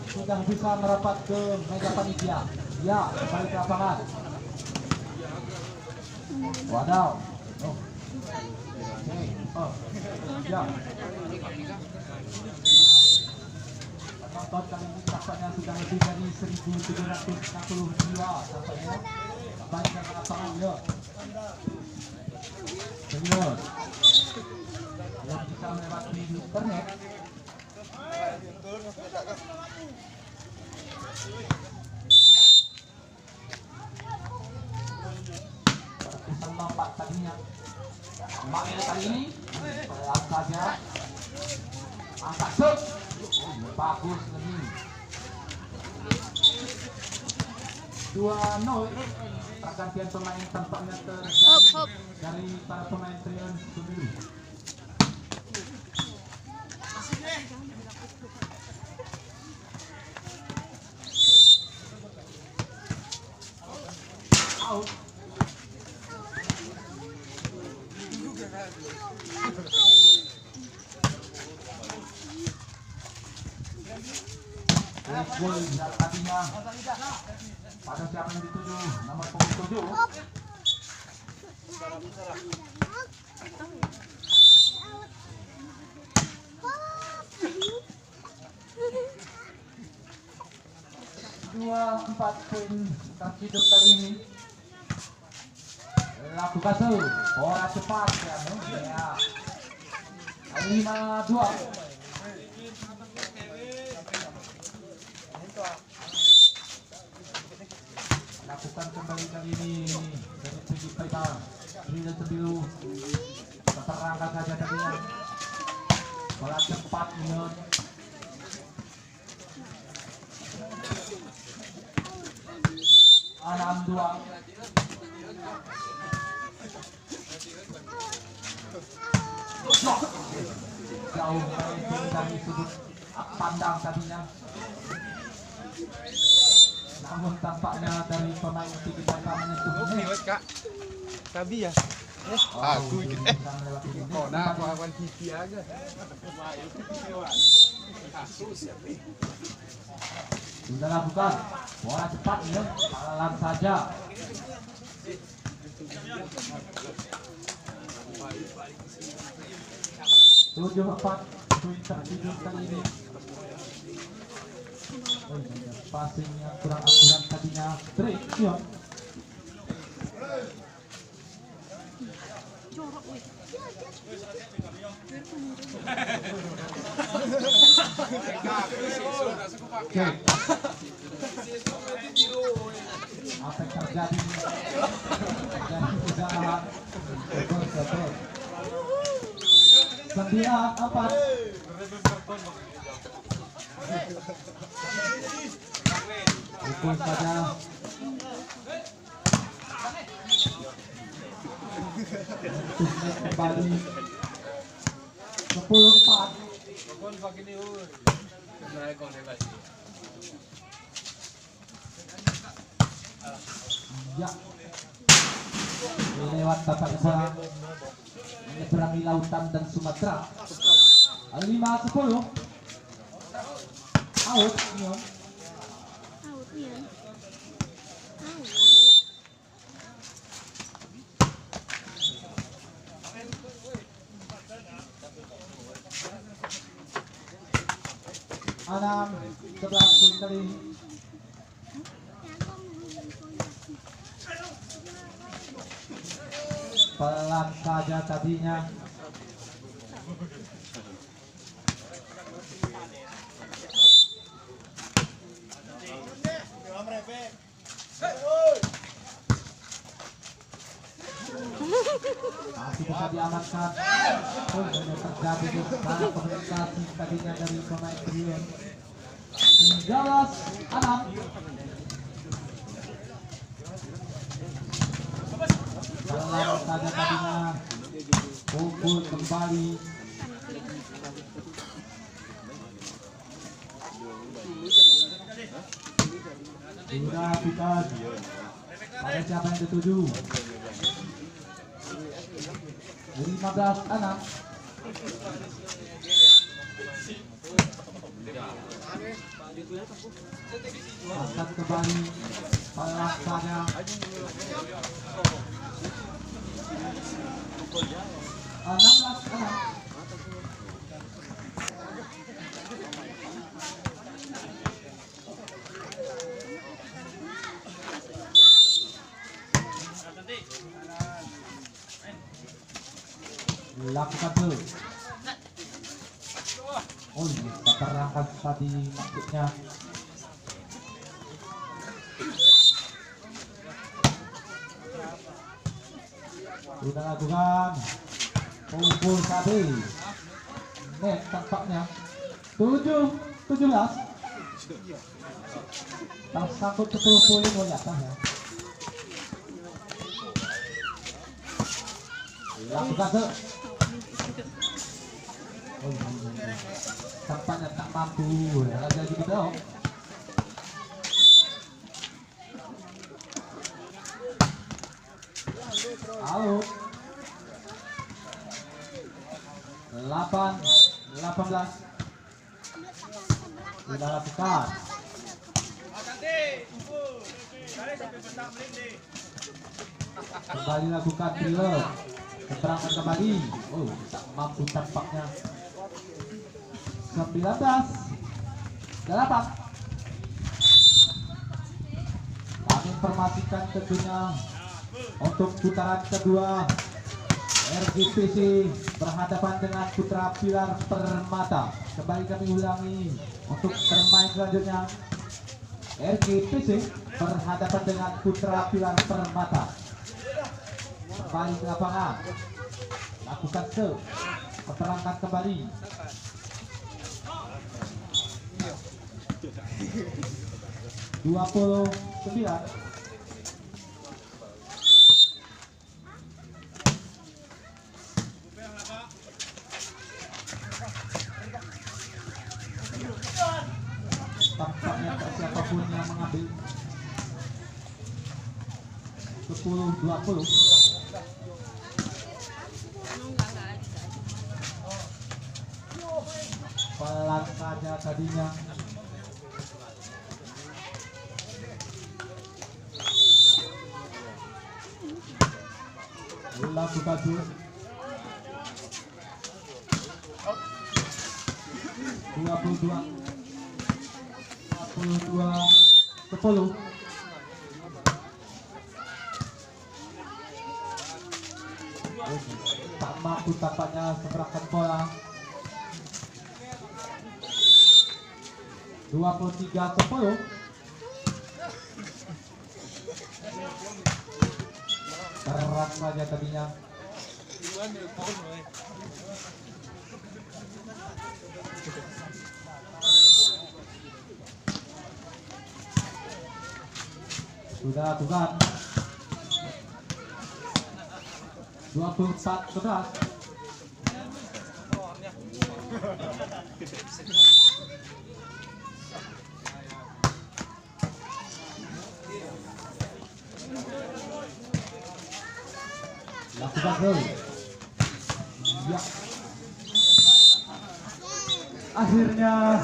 sudah bisa merapat ke meja panitia. Ya, kembali ke lapangan. Wadaw. Oh. Oke. Oh. Ya. Penonton kali ini tampaknya sudah lebih dari 1.760 jiwa tampaknya. Kembali ke lapangan ya. Serius. Belum bisa melewati internet. Perpisahan nampak tadinya. Main kali ini pelan saja. Angkat shoot. Bagus lebih. 2-0. Pergantian pemain tampaknya terjadi dari para pemain Trion Subiru. Out. Gol tadinya pada siapa yang dituju nomor punggung 7. Dua 4 poin terhidup kali ini. Lakukan tuh bola cepat ya, ya. 5-2. Lakukan kembali kali ini dari segi Faisal. Ini Subiru terperangkap saja tadinya. Bola cepat minut. Anam 2. Jauh dari sudut pandang tadinya. Namun tampaknya dari pemain Tiki Taka menyentuh. Ini wes kak, Tabi ya? Aku gitu. Oh, nah aku akan TV aja. Sudah lakukan bola cepat ya, pelan saja. Tujuh 4 poin terhidup kali ini. Passing yang kurang akurat tadinya. Break, ya. Oke. Apa yang terjadi? Terjadi kesalahan. Betul. 9-4. Pukul saja. Kembali 10-4. Ya. Lewat tapak bola menyeberangi lautan dan Sumatera. 5-10. Out, Nyon. Anam 11 poin kali ini. Pelan saja tadinya. Masih bisa diamankan. Sudah terjadi para komunikasi tadinya dari pemain Trion. 13-6. Pelan saja tadinya. Pukul kembali. Sudah pikat. Pada siapa yang dituju? 15-6. Angkat kembali pelan saja. 16-6. Lakukan dulu. Oh ini terangkat tadi maksudnya. Sudah lakukan. Pukul tadi. Net tampaknya 17. Tersangkut 10 poin di atas ya. Lakukan tuh. Oh, tampaknya tak mampu ada gitu. Out. 18. Sudah lakukan. Kembali lakukan thriller. Keterangan kembali. Oh, tak mampu tampaknya. 19-8. Kami informasikan tentunya untuk putaran kedua RGPC berhadapan dengan Putra Pilar Permata. Kembali kami ulangi untuk permain selanjutnya RGPC berhadapan dengan Putra Pilar Permata. Kembali ke lapangan, lakukan keterangkan kembali. 29. Tampaknya siapapun yang mengambil 10-20. Pelan saja tadinya. Lakukan dulu. 22-10. Tak mampu tampaknya seberangkat bola. 23-10. Keras saja tadinya. Sudah lakukan. 24-11. Lakukan dulu. Ya. Akhirnya